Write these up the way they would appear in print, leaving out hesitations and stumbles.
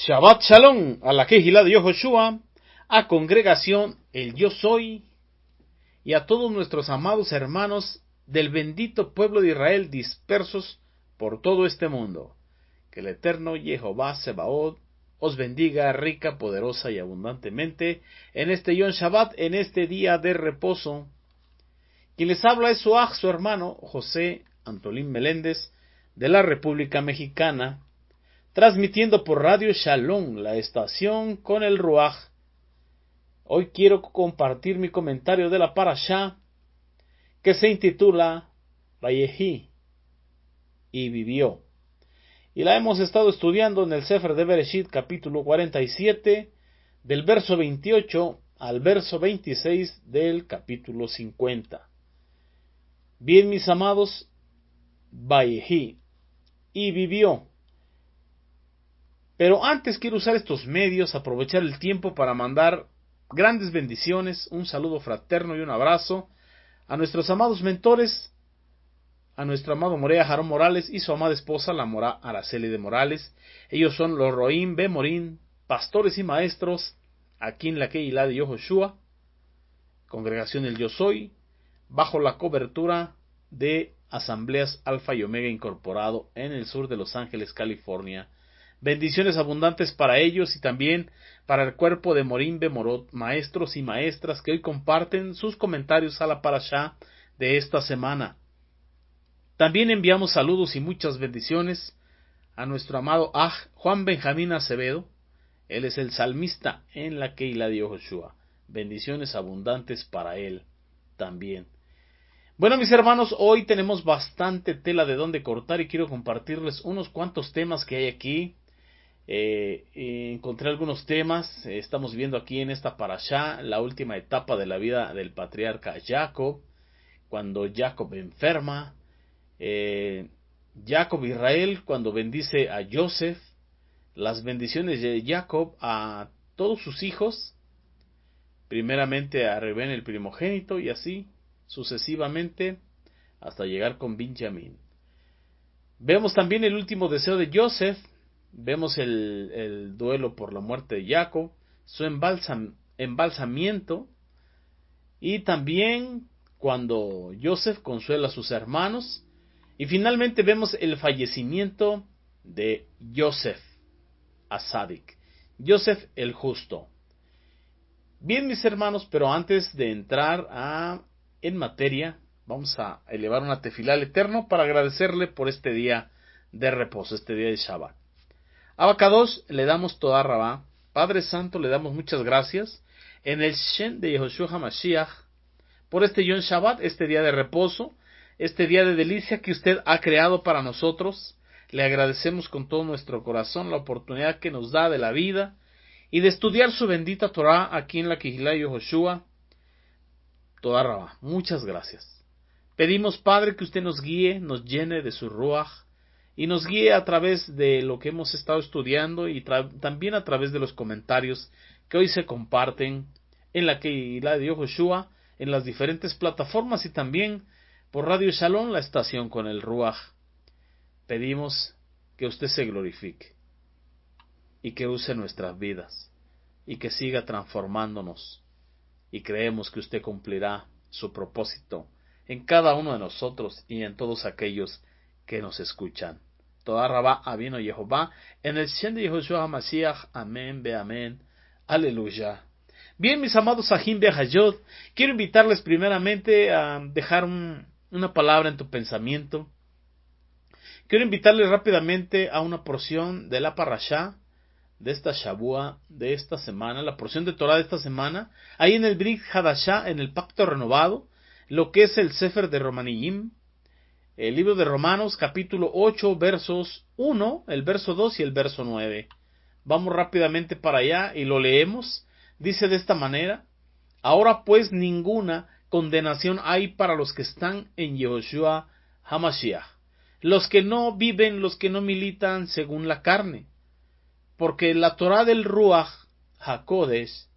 Shabbat Shalom a la Kehilá de Yehoshua, a Congregación El Yo Soy y a todos nuestros amados hermanos del bendito pueblo de Israel dispersos por todo este mundo. Que el eterno Jehová Sebaot os bendiga rica, poderosa y abundantemente en este Yom Shabbat, en este día de reposo. Quien les habla es su hermano José Antolín Meléndez de la República Mexicana, transmitiendo por Radio Shalom, la estación con el Ruaj. Hoy quiero compartir mi comentario de la Parashá, que se intitula Vayehi, y vivió. Y la hemos estado estudiando en el Sefer de Bereshit, capítulo 47, del verso 28 al verso 26 del capítulo 50. Bien, mis amados, Vayehi, y vivió. Pero antes quiero usar estos medios, aprovechar el tiempo para mandar grandes bendiciones, un saludo fraterno y un abrazo a nuestros amados mentores, a nuestro amado Morea Jarón Morales y su amada esposa, la Mora Araceli de Morales. Ellos son los Roim Bemorín, pastores y maestros, aquí en la Kehilá de Yehoshua, Congregación El Yo Soy, bajo la cobertura de Asambleas Alfa y Omega Incorporado en el sur de Los Ángeles, California. Bendiciones abundantes para ellos y también para el cuerpo de Morim Bemorot, maestros y maestras que hoy comparten sus comentarios a la Parashá de esta semana. También enviamos saludos y muchas bendiciones a nuestro amado Juan Benjamín Acevedo. Él es el salmista en la Kehilá de Yehoshua. Bendiciones abundantes para él también. Bueno, mis hermanos, hoy tenemos bastante tela de donde cortar y quiero compartirles unos cuantos temas que hay aquí. Encontré algunos temas. Estamos viendo aquí en esta parashá la última etapa de la vida del patriarca Jacob, cuando Jacob enferma. Jacob Israel cuando bendice a Joseph, las bendiciones de Jacob a todos sus hijos, primeramente a Reuben el primogénito y así sucesivamente hasta llegar con Benjamín. Vemos también el último deseo de Joseph. Vemos el duelo por la muerte de Jacob, su embalsamiento, y también cuando Joseph consuela a sus hermanos, y finalmente vemos el fallecimiento de Joseph Asadik, Joseph el justo. Bien, mis hermanos, pero antes de entrar en materia, vamos a elevar una tefilá al Eterno para agradecerle por este día de reposo, este día de Shabbat. Abacados, le damos toda Rabá. Padre Santo, le damos muchas gracias en el Shen de Yehoshua HaMashiach por este Yom Shabbat, este día de reposo, este día de delicia que usted ha creado para nosotros. Le agradecemos con todo nuestro corazón la oportunidad que nos da de la vida y de estudiar su bendita Torah aquí en la Kehilá de Yehoshua. Toda Rabá, muchas gracias. Pedimos, Padre, que usted nos guíe, nos llene de su Ruach, y nos guíe a través de lo que hemos estado estudiando y también a través de los comentarios que hoy se comparten en la Kehilá de Yehoshua, en las diferentes plataformas y también por Radio Shalom, la estación con el Ruaj. Pedimos que usted se glorifique y que use nuestras vidas y que siga transformándonos, y creemos que usted cumplirá su propósito en cada uno de nosotros y en todos aquellos que nos escuchan. Toda Rabá Avino Yehová, en el Shen de Yehoshua HaMashiach, amén, be amén, aleluya. Bien, mis amados Sahim Behayot, quiero invitarles primeramente a dejar una palabra en tu pensamiento. Quiero invitarles rápidamente a una porción de la Parashá de esta Shabua, de esta semana, la porción de Torah de esta semana, ahí en el Brit Hadashah, en el Pacto Renovado, lo que es el Sefer de Romaniyim, el libro de Romanos, capítulo 8, versos 1, el verso 2 y el verso 9. Vamos rápidamente para allá y lo leemos. Dice de esta manera: ahora pues ninguna condenación hay para los que están en Yehoshua HaMashiach, los que no viven, los que no militan según la carne, porque la Torah del Ruach HaKodesh,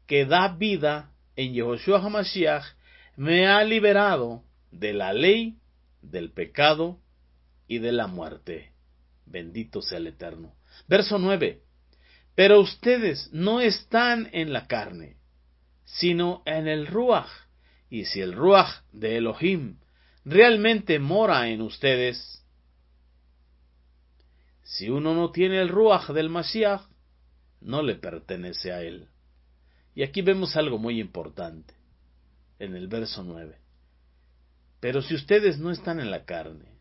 que da vida en Yehoshua HaMashiach, me ha liberado de la ley, del pecado y de la muerte. Bendito sea el Eterno. Verso 9. Pero ustedes no están en la carne, sino en el Ruaj. Y si el Ruaj de Elohim realmente mora en ustedes, si uno no tiene el Ruaj del Mashiach, no le pertenece a él. Y aquí vemos algo muy importante, en el verso 9. Pero si ustedes no están en la carne,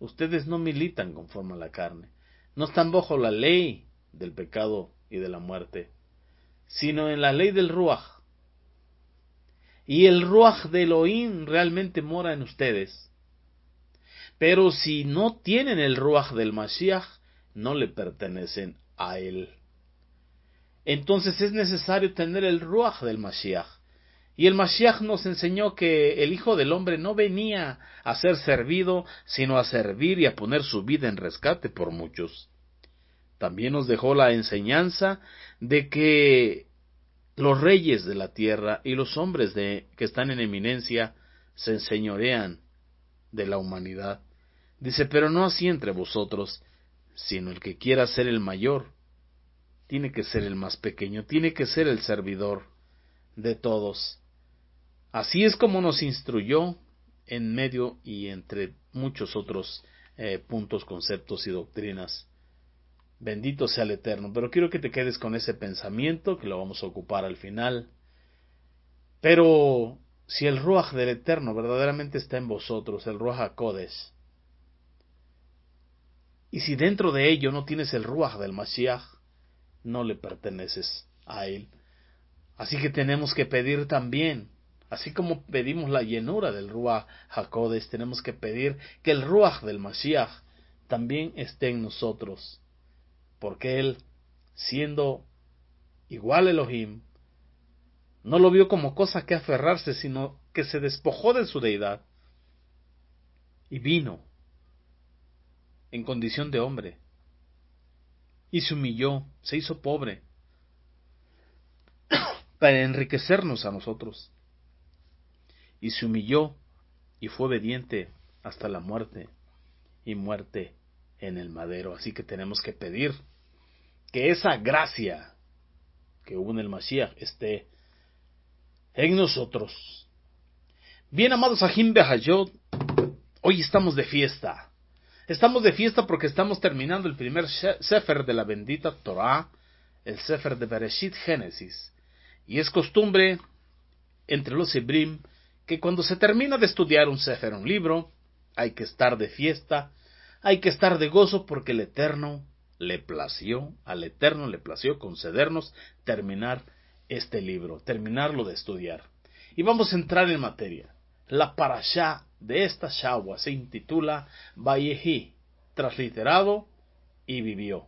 ustedes no militan conforme a la carne, no están bajo la ley del pecado y de la muerte, sino en la ley del Ruaj. Y el Ruaj de Elohim realmente mora en ustedes. Pero si no tienen el Ruaj del Mashiach, no le pertenecen a él. Entonces es necesario tener el Ruaj del Mashiach. Y el Mashiach nos enseñó que el Hijo del Hombre no venía a ser servido, sino a servir y a poner su vida en rescate por muchos. También nos dejó la enseñanza de que los reyes de la tierra y los hombres que están en eminencia se enseñorean de la humanidad. Dice, pero no así entre vosotros, sino el que quiera ser el mayor, tiene que ser el más pequeño, tiene que ser el servidor de todos. Así es como nos instruyó en medio y entre muchos otros puntos, conceptos y doctrinas. Bendito sea el Eterno. Pero quiero que te quedes con ese pensamiento, que lo vamos a ocupar al final. Pero si el Ruaj del Eterno verdaderamente está en vosotros, el Ruaj HaKodesh, y si dentro de ello no tienes el Ruaj del Mashiach, no le perteneces a él. Así que tenemos que pedir también, así como pedimos la llenura del Ruaj HaKodesh, tenemos que pedir que el Ruaj del Mashiach también esté en nosotros. Porque él, siendo igual a Elohim, no lo vio como cosa que aferrarse, sino que se despojó de su deidad y vino en condición de hombre y se humilló, se hizo pobre para enriquecernos a nosotros, y se humilló y fue obediente hasta la muerte, y muerte en el madero. Así que tenemos que pedir que esa gracia que hubo en el Mashiach esté en nosotros. Bien, amados Ajim Behayot, hoy estamos de fiesta. Estamos de fiesta porque estamos terminando el primer Sefer de la bendita Torah, el Sefer de Bereshit Génesis. Y es costumbre entre los Hebrim que cuando se termina de estudiar un Sefer, un libro, hay que estar de fiesta, hay que estar de gozo porque al Eterno le plació concedernos terminar este libro, terminarlo de estudiar. Y vamos a entrar en materia. La parashá de esta Shawwa se intitula Vayehi, transliterado, y vivió.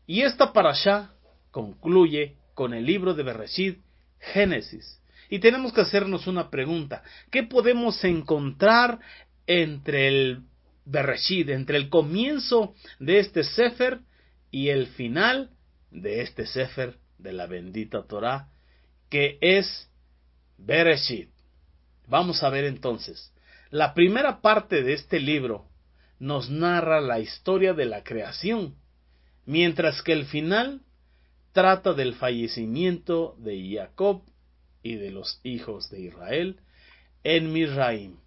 Y esta parashá concluye con el libro de Bereshit, Génesis. Y tenemos que hacernos una pregunta. ¿Qué podemos encontrar entre el Bereshit, entre el comienzo de este Sefer y el final de este Sefer de la bendita Torah, que es Bereshit? Vamos a ver entonces. La primera parte de este libro nos narra la historia de la creación, mientras que el final trata del fallecimiento de Jacob y de los hijos de Israel en Mizraim.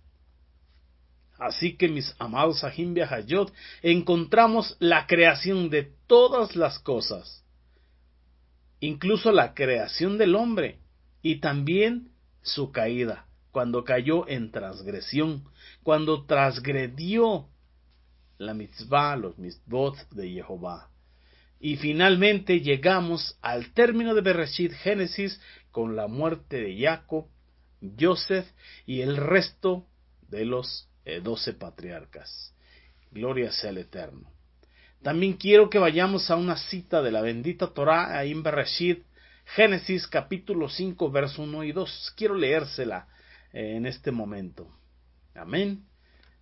Así que, mis amados Ajim Behayot, encontramos la creación de todas las cosas, incluso la creación del hombre, y también su caída, cuando cayó en transgresión, cuando transgredió la mitzvah, los mitzvot de Jehová. Y finalmente llegamos al término de Bereshit Génesis con la muerte de Jacob, Joseph y el resto de los 12 patriarcas. Gloria sea al Eterno. También quiero que vayamos a una cita de la bendita Torah, ahí en Bereshit Génesis capítulo 5, verso 1 y 2. Quiero leérsela en este momento. Amén.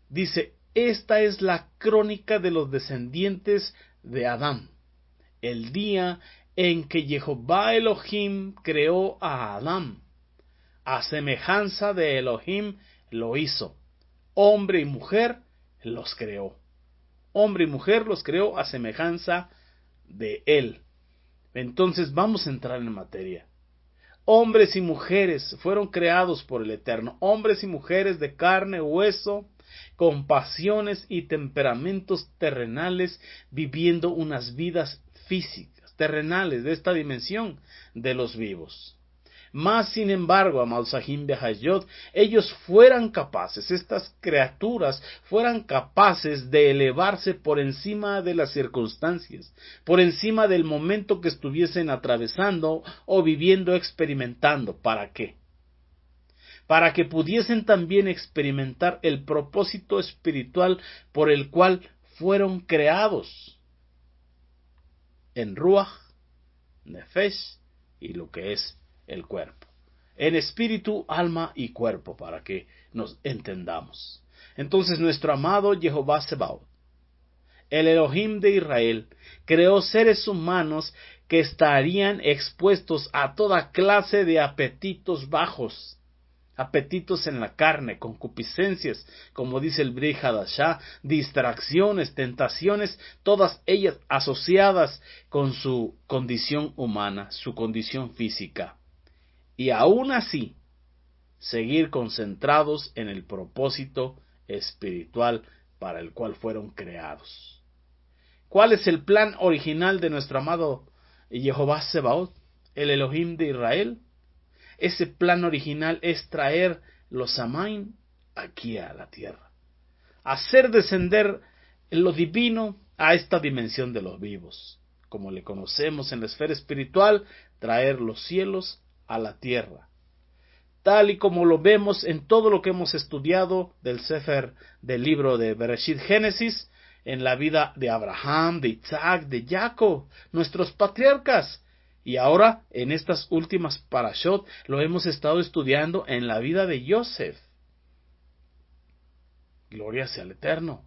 Dice, esta es la crónica de los descendientes de Adán, el día en que Jehová Elohim creó a Adán. A semejanza de Elohim lo hizo. Hombre y mujer los creó. Hombre y mujer los creó a semejanza de Él. Entonces vamos a entrar en materia. Hombres y mujeres fueron creados por el Eterno, hombres y mujeres de carne, hueso, con pasiones y temperamentos terrenales, viviendo unas vidas físicas, terrenales, de esta dimensión de los vivos. Mas, sin embargo, amados Sahim Behayot, ellos fueran capaces, estas criaturas fueran capaces de elevarse por encima de las circunstancias, por encima del momento que estuviesen atravesando o viviendo, experimentando. ¿Para qué? Para que pudiesen también experimentar el propósito espiritual por el cual fueron creados en Ruach, Nefesh y lo que es el cuerpo, en espíritu, alma y cuerpo, para que nos entendamos. Entonces nuestro amado Jehová Sebaot, el Elohim de Israel, creó seres humanos que estarían expuestos a toda clase de apetitos bajos, apetitos en la carne, concupiscencias, como dice el Brit Hadashah, distracciones, tentaciones, todas ellas asociadas con su condición humana, su condición física. Y aún así, seguir concentrados en el propósito espiritual para el cual fueron creados. ¿Cuál es el plan original de nuestro amado Jehová Sebaot, el Elohim de Israel? Ese plan original es traer los Samaim aquí a la tierra, hacer descender lo divino a esta dimensión de los vivos, como le conocemos en la esfera espiritual, traer los cielos a la tierra, tal y como lo vemos en todo lo que hemos estudiado del Sefer, del libro de Bereshit Génesis, en la vida de Abraham, de Isaac, de Jacob, nuestros patriarcas. Y ahora, en estas últimas parashot, lo hemos estado estudiando en la vida de Yosef. Gloria sea al Eterno.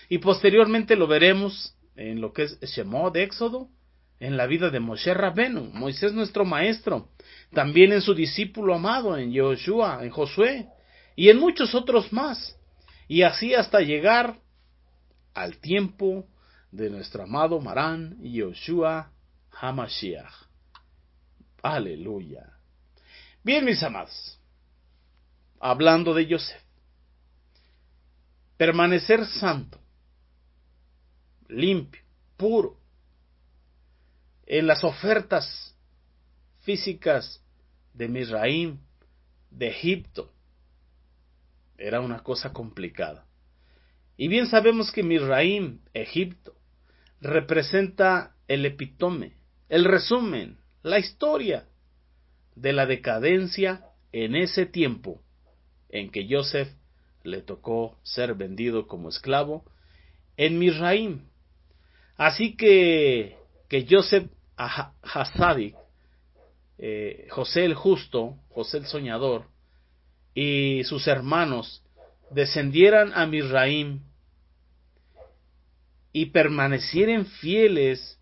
Y posteriormente lo veremos en lo que es Shemot, de Éxodo, en la vida de Moshe Rabenu, Moisés nuestro maestro, también en su discípulo amado, en Yoshua, en Josué, y en muchos otros más. Y así hasta llegar al tiempo de nuestro amado Marán Yoshua HaMashiach. Aleluya. Bien, mis amados, hablando de Yosef, permanecer santo, limpio, puro, en las ofertas físicas de Misraim, de Egipto, era una cosa complicada. Y bien sabemos que Misraim, Egipto, representa el epítome, el resumen, la historia de la decadencia en ese tiempo en que Yosef le tocó ser vendido como esclavo en Misraim. Así que Yosef Hasadik, José el justo, José el soñador, y sus hermanos descendieran a Misraim y permanecieran fieles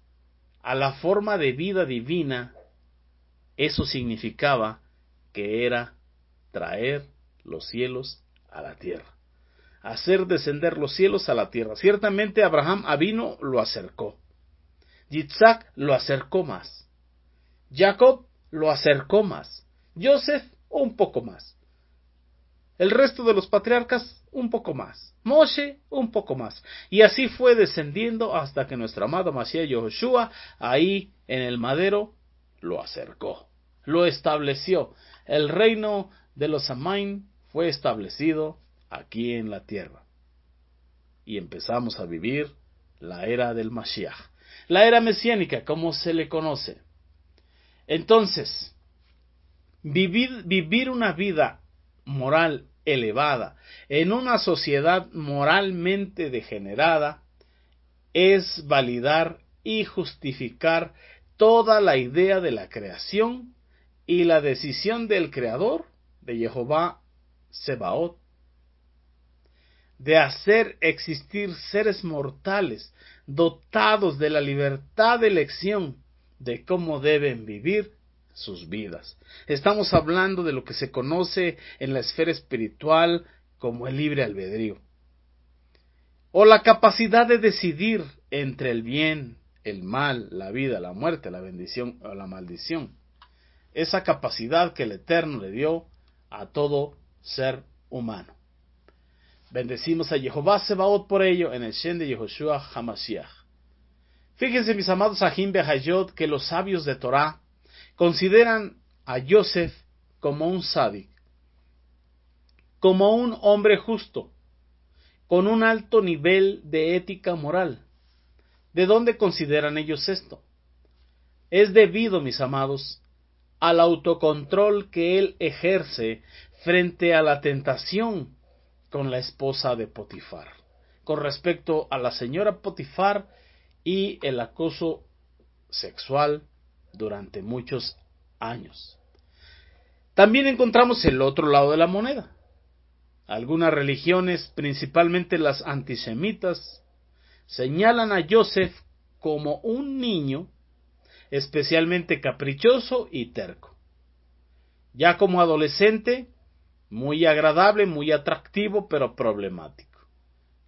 a la forma de vida divina, eso significaba que era traer los cielos a la tierra, hacer descender los cielos a la tierra. Ciertamente Abraham Avino lo acercó, Yitzhak lo acercó más, Jacob lo acercó más, Yosef un poco más, el resto de los patriarcas un poco más, Moshe un poco más, y así fue descendiendo hasta que nuestro amado Mashiach Yoshua ahí en el madero lo acercó, lo estableció. El reino de los Samaim fue establecido aquí en la tierra y empezamos a vivir la era del Mashiach, la era mesiánica como se le conoce. Entonces, vivir una vida moral elevada en una sociedad moralmente degenerada es validar y justificar toda la idea de la creación y la decisión del Creador, de Jehová Sebaot, de hacer existir seres mortales dotados de la libertad de elección de cómo deben vivir sus vidas. Estamos hablando de lo que se conoce en la esfera espiritual como el libre albedrío, o la capacidad de decidir entre el bien, el mal, la vida, la muerte, la bendición o la maldición. Esa capacidad que el Eterno le dio a todo ser humano. Bendecimos a Jehová Sebaot por ello en el Shem de Yehoshua HaMashiach. Fíjense, mis amados Ahim Behayot, que los sabios de Torah consideran a Yosef como un sádic, como un hombre justo, con un alto nivel de ética moral. ¿De dónde consideran ellos esto? Es debido, mis amados, al autocontrol que él ejerce frente a la tentación con la esposa de Potifar, con respecto a la señora Potifar y el acoso sexual durante muchos años. También encontramos el otro lado de la moneda. Algunas religiones, principalmente las antisemitas, señalan a Yosef como un niño especialmente caprichoso y terco. Ya como adolescente, muy agradable, muy atractivo, pero problemático.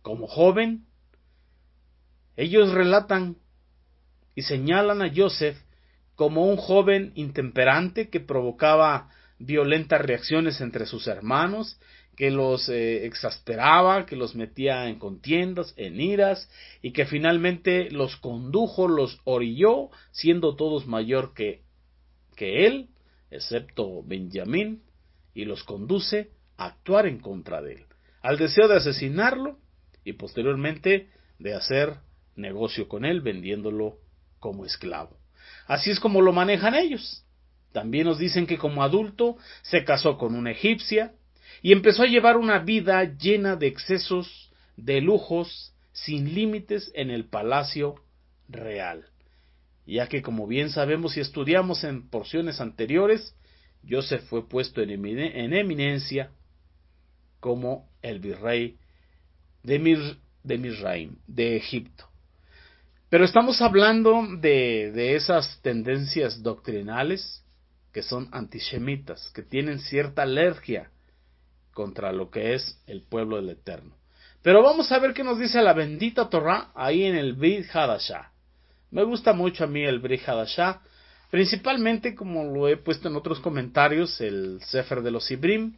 Como joven, ellos relatan y señalan a Yosef como un joven intemperante que provocaba violentas reacciones entre sus hermanos, que los exasperaba, que los metía en contiendas, en iras, y que finalmente los condujo, los orilló, siendo todos mayor que él, excepto Benjamín, y los conduce a actuar en contra de él, al deseo de asesinarlo y posteriormente de hacer negocio con él, vendiéndolo como esclavo. Así es como lo manejan ellos. También nos dicen que como adulto se casó con una egipcia y empezó a llevar una vida llena de excesos, de lujos, sin límites en el palacio real. Ya que, como bien sabemos y estudiamos en porciones anteriores, Yosef fue puesto en eminencia como el virrey de Misraim, de Egipto. Pero estamos hablando de esas tendencias doctrinales que son antisemitas, que tienen cierta alergia contra lo que es el pueblo del Eterno. Pero vamos a ver qué nos dice la bendita Torah ahí en el Brit Hadashah. Me gusta mucho a mí el Brit Hadashah, principalmente, como lo he puesto en otros comentarios, el Sefer de los Ibrim,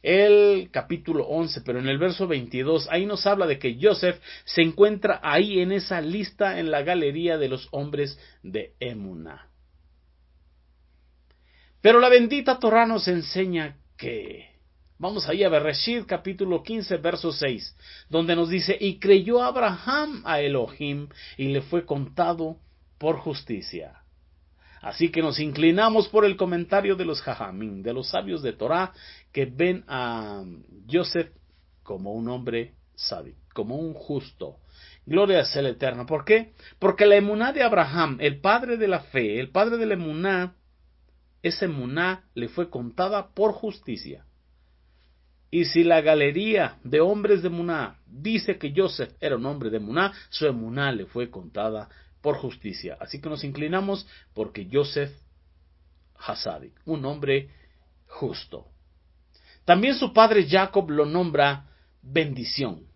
el capítulo 11, pero en el verso 22, ahí nos habla de que Yosef se encuentra ahí en esa lista en la galería de los hombres de Emuná. Pero la bendita Torah nos enseña que, vamos ahí a Bereshit, capítulo 15, verso 6, donde nos dice, y creyó Abraham a Elohim, y le fue contado por justicia. Así que nos inclinamos por el comentario de los Jajamín, de los sabios de Torah, que ven a Yosef como un hombre sabio, como un justo. Gloria sea el Eterno. ¿Por qué? Porque la emuná de Abraham, el padre de la fe, el padre de la emuná, esa emuná le fue contada por justicia. Y si la galería de hombres de emuná dice que Yosef era un hombre de emuná, su emuná le fue contada por justicia. Así que nos inclinamos porque Yosef Hasadik, un hombre justo. También su padre Jacob lo nombra bendición.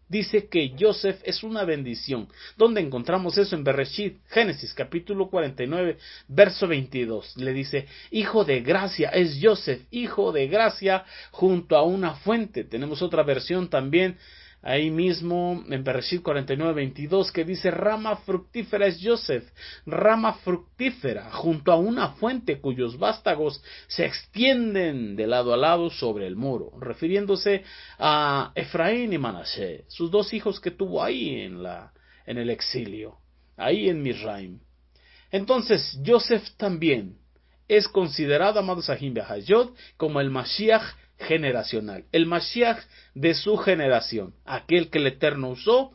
Dice que Yosef es una bendición. ¿Dónde encontramos eso? En Bereshit, Génesis, capítulo 49, verso 22. Le dice, hijo de gracia, es Yosef, hijo de gracia, junto a una fuente. Tenemos otra versión también, ahí mismo en Bereshit 49, 22, que dice, rama fructífera es Yosef, rama fructífera, junto a una fuente cuyos vástagos se extienden de lado a lado sobre el muro, refiriéndose a Efraín y Manasé, sus dos hijos que tuvo ahí en el exilio, ahí en Misraim. Entonces, Yosef también es considerado, amados Ahim Behayot, como el Mashiach generacional, el Mashiach de su generación, aquel que el Eterno usó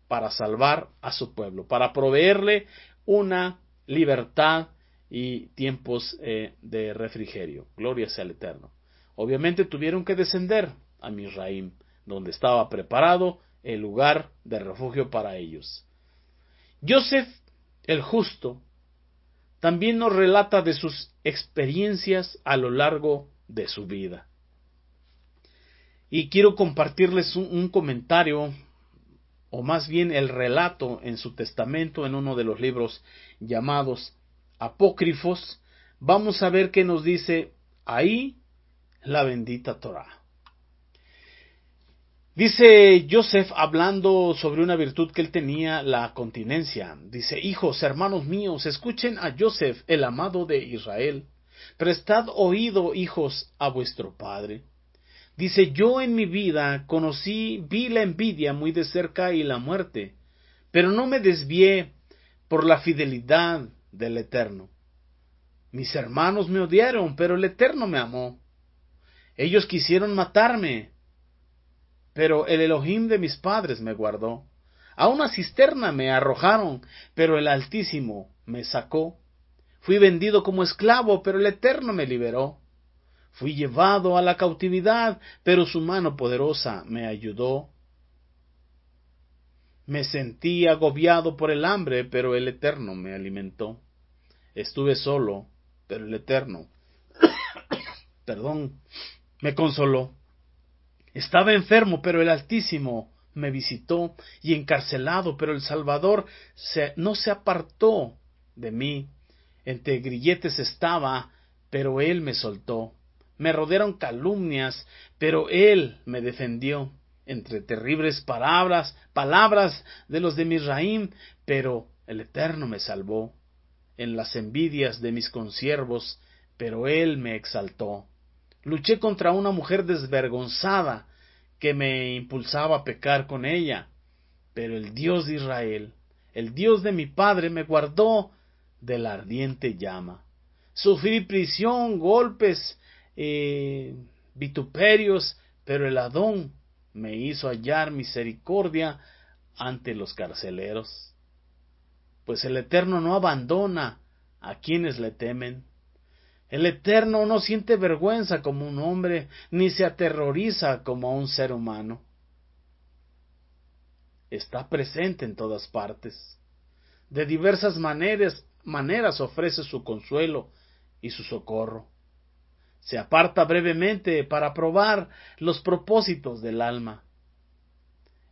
para salvar a su pueblo, para proveerle una libertad y tiempos de refrigerio. Gloria sea al Eterno. Obviamente tuvieron que descender a Misraim, donde estaba preparado el lugar de refugio para ellos. Yosef, el justo, también nos relata de sus experiencias a lo largo de su vida. Y quiero compartirles un comentario o más bien el relato en su testamento, en uno de los libros llamados apócrifos, vamos a ver qué nos dice ahí la bendita Torá. Dice Joseph, hablando sobre una virtud que él tenía, la continencia. Dice: hijos, hermanos míos, escuchen a Joseph, el amado de Israel. Prestad oído, hijos, a vuestro padre. Dice: yo en mi vida vi la envidia muy de cerca y la muerte, pero no me desvié por la fidelidad del Eterno. Mis hermanos me odiaron, pero el Eterno me amó. Ellos quisieron matarme, pero el Elohim de mis padres me guardó. A una cisterna me arrojaron, pero el Altísimo me sacó. Fui vendido como esclavo, pero el Eterno me liberó. Fui llevado a la cautividad, pero su mano poderosa me ayudó. Me sentí agobiado por el hambre, pero el Eterno me alimentó. Estuve solo, pero el Eterno, me consoló. Estaba enfermo, pero el Altísimo me visitó, y encarcelado, pero el Salvador no se apartó de mí. Entre grilletes estaba, pero Él me soltó. Me rodearon calumnias, pero Él me defendió. Entre terribles palabras de los de Misraim, pero el Eterno me salvó. En las envidias de mis consiervos, pero Él me exaltó. Luché contra una mujer desvergonzada que me impulsaba a pecar con ella, pero el Dios de Israel, el Dios de mi padre, me guardó de la ardiente llama. Sufrí prisión, golpes, vituperios, pero el Adón me hizo hallar misericordia ante los carceleros. Pues el Eterno no abandona a quienes le temen. El Eterno no siente vergüenza como un hombre, ni se aterroriza como a un ser humano. Está presente en todas partes. De diversas maneras ofrece su consuelo y su socorro. Se aparta brevemente para probar los propósitos del alma.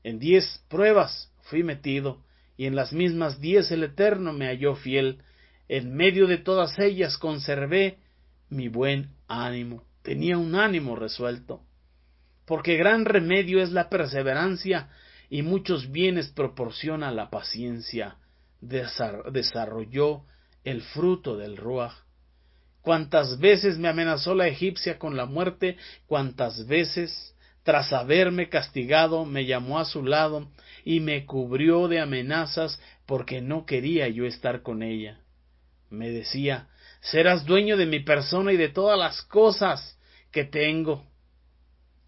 En 10 pruebas fui metido, y en las mismas 10 el Eterno me halló fiel. En medio de todas ellas conservé mi buen ánimo. Tenía un ánimo resuelto, porque gran remedio es la perseverancia, y muchos bienes proporciona la paciencia. Desarrolló el fruto del Ruach. Cuántas veces me amenazó la egipcia con la muerte, cuántas veces, tras haberme castigado, me llamó a su lado y me cubrió de amenazas, porque no quería yo estar con ella. Me decía: serás dueño de mi persona y de todas las cosas que tengo.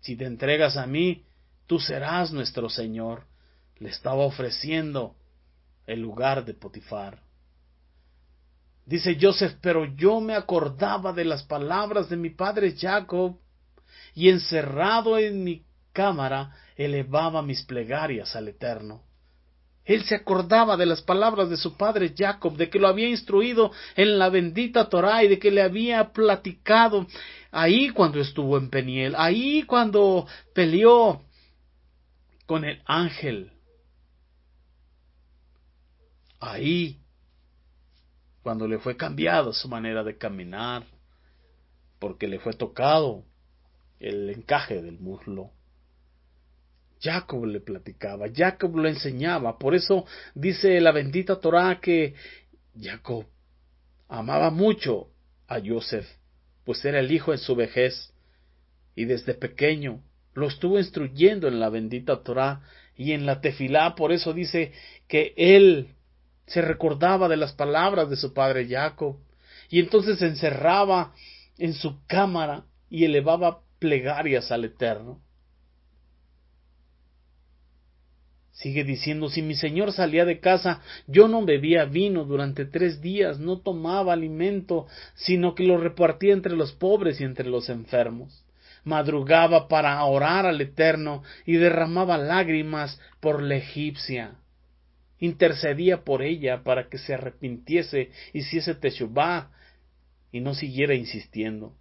Si te entregas a mí, tú serás nuestro señor. Le estaba ofreciendo el lugar de Potifar. Dice Joseph: pero yo me acordaba de las palabras de mi padre Jacob, y encerrado en mi cámara elevaba mis plegarias al Eterno. Él se acordaba de las palabras de su padre Jacob, de que lo había instruido en la bendita Torá y de que le había platicado ahí cuando estuvo en Peniel, ahí cuando peleó con el ángel, ahí cuando le fue cambiado su manera de caminar, porque le fue tocado el encaje del muslo. Jacob le platicaba, Jacob lo enseñaba. Por eso dice la bendita Torá que Jacob amaba mucho a Joseph, pues era el hijo en su vejez, y desde pequeño lo estuvo instruyendo en la bendita Torá y en la tefilá. Por eso dice que él se recordaba de las palabras de su padre Jacob, y entonces se encerraba en su cámara y elevaba plegarias al Eterno. Sigue diciendo: si mi señor salía de casa, yo no bebía vino durante 3 días, no tomaba alimento, sino que lo repartía entre los pobres y entre los enfermos. Madrugaba para orar al Eterno y derramaba lágrimas por la egipcia. Intercedía por ella para que se arrepintiese, hiciese teshuvá y no siguiera insistiendo.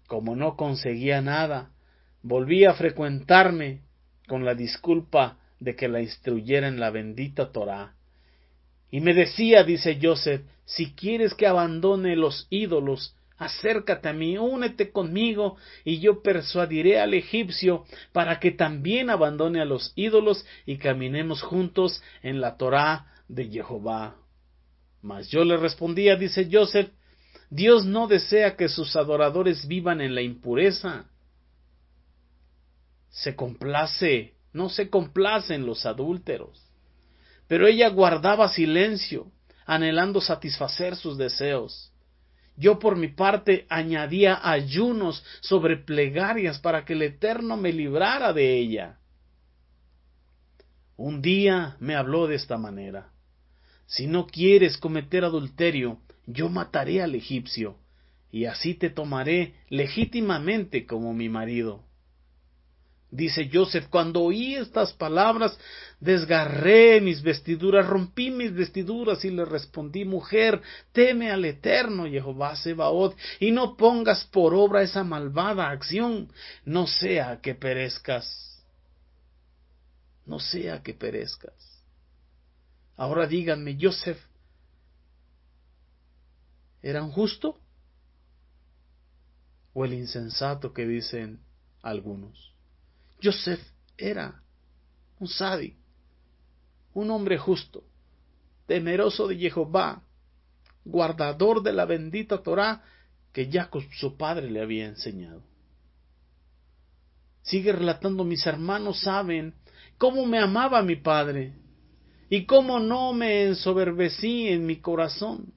Como no conseguía nada, volvía a frecuentarme con la disculpa de que la instruyera en la bendita Torá. Y me decía, dice Joseph, si quieres que abandone los ídolos, acércate a mí, únete conmigo, y yo persuadiré al egipcio para que también abandone a los ídolos y caminemos juntos en la Torá de Jehová. Mas yo le respondía, dice Joseph, Dios no desea que sus adoradores vivan en la impureza. No se complace en los adúlteros. Pero ella guardaba silencio, anhelando satisfacer sus deseos. Yo por mi parte añadía ayunos sobre plegarias para que el Eterno me librara de ella. Un día me habló de esta manera: si no quieres cometer adulterio, yo mataré al egipcio, y así te tomaré legítimamente como mi marido. Dice Joseph, cuando oí estas palabras, desgarré mis vestiduras, rompí mis vestiduras y le respondí, mujer, teme al Eterno Jehová Sebaot, y no pongas por obra esa malvada acción, no sea que perezcas. No sea que perezcas. Ahora díganme, Joseph, ¿era un justo o el insensato que dicen algunos? Joseph era un sádico, un hombre justo, temeroso de Jehová, guardador de la bendita Torá que Jacob su padre le había enseñado. Sigue relatando, mis hermanos saben cómo me amaba mi padre y cómo no me ensoberbecí en mi corazón.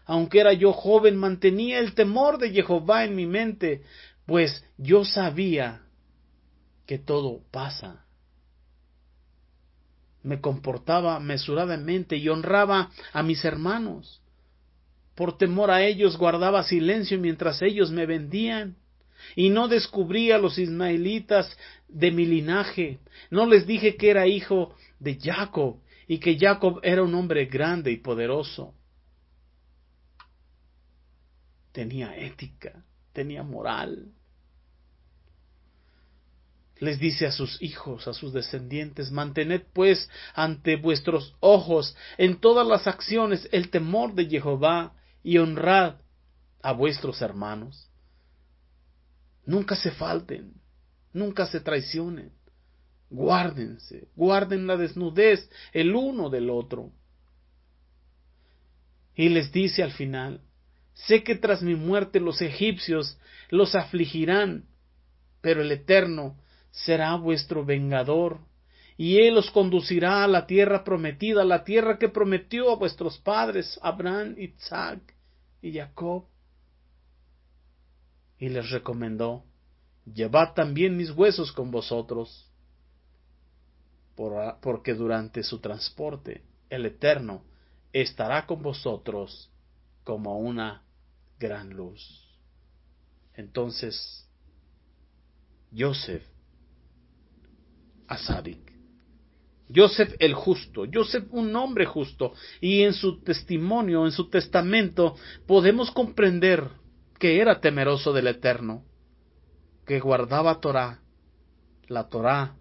Aunque era yo joven, mantenía el temor de Jehová en mi mente, pues yo sabía que todo pasa. Me comportaba mesuradamente y honraba a mis hermanos. Por temor a ellos guardaba silencio mientras ellos me vendían. Y no descubrí a los ismaelitas de mi linaje. No les dije que era hijo de Jacob y que Jacob era un hombre grande y poderoso. Tenía ética, tenía moral. Les dice a sus hijos, a sus descendientes, mantened pues ante vuestros ojos en todas las acciones el temor de Jehová y honrad a vuestros hermanos. Nunca se falten, nunca se traicionen. Guárdense, guarden la desnudez el uno del otro. Y les dice al final, sé que tras mi muerte los egipcios los afligirán, pero el Eterno será vuestro vengador, y él os conducirá a la tierra prometida, la tierra que prometió a vuestros padres, Abraham, Isaac y Jacob. Y les recomendó, llevad también mis huesos con vosotros, porque durante su transporte el Eterno estará con vosotros como una gran luz. Entonces, Joseph Asadik, Joseph el justo, Joseph un hombre justo, y en su testimonio, en su testamento, podemos comprender que era temeroso del Eterno, que guardaba Torá, la Torá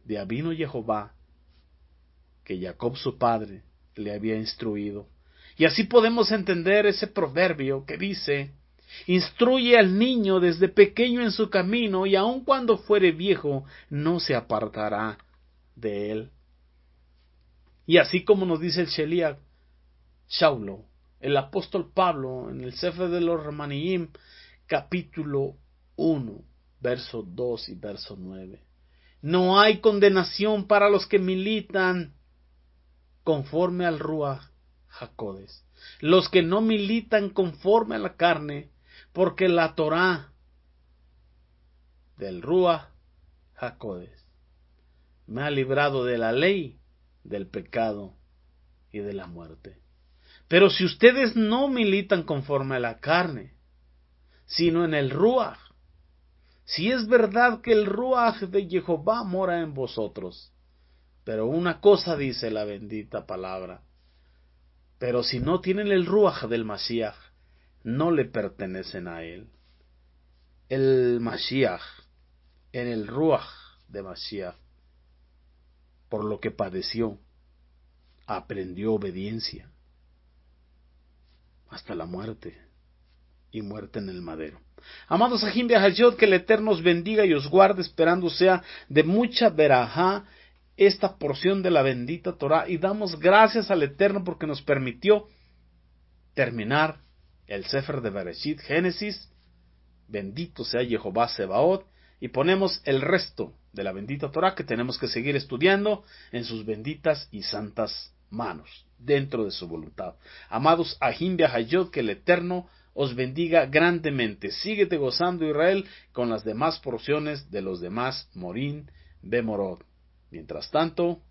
de Abino Jehová, que Jacob su padre le había instruido. Y así podemos entender ese proverbio que dice, instruye al niño desde pequeño en su camino, y aun cuando fuere viejo, no se apartará de él. Y así como nos dice el Sheliach Shaulo, el apóstol Pablo, en el Sefer de los Romanim, capítulo 1, verso 2 y verso 9. No hay condenación para los que militan conforme al Ruach HaKodesh, los que no militan conforme a la carne, porque la Torá del Ruach HaKodesh me ha librado de la ley, del pecado y de la muerte. Pero si ustedes no militan conforme a la carne, sino en el Ruach, si es verdad que el Ruach de Jehová mora en vosotros, pero una cosa dice la bendita palabra, pero si no tienen el Ruach del Mashiach, no le pertenecen a él. El Mashiach, en el Ruach de Mashiach, por lo que padeció, aprendió obediencia hasta la muerte y muerte en el madero. Amados Ajim Behayot, que el Eterno os bendiga y os guarde, esperando sea de mucha verajá esta porción de la bendita Torah, y damos gracias al Eterno porque nos permitió terminar el Sefer de Bereshit, Génesis. Bendito sea Jehová Sebaot, y ponemos el resto de la bendita Torah que tenemos que seguir estudiando en sus benditas y santas manos, dentro de su voluntad. Amados Ajim Behayot, que el Eterno os bendiga grandemente. Síguete gozando, Israel, con las demás porciones de los demás Morín Bemorot. Mientras tanto,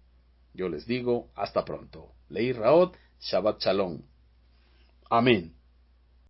yo les digo hasta pronto. Leí Raot, Shabbat Shalom. Amén.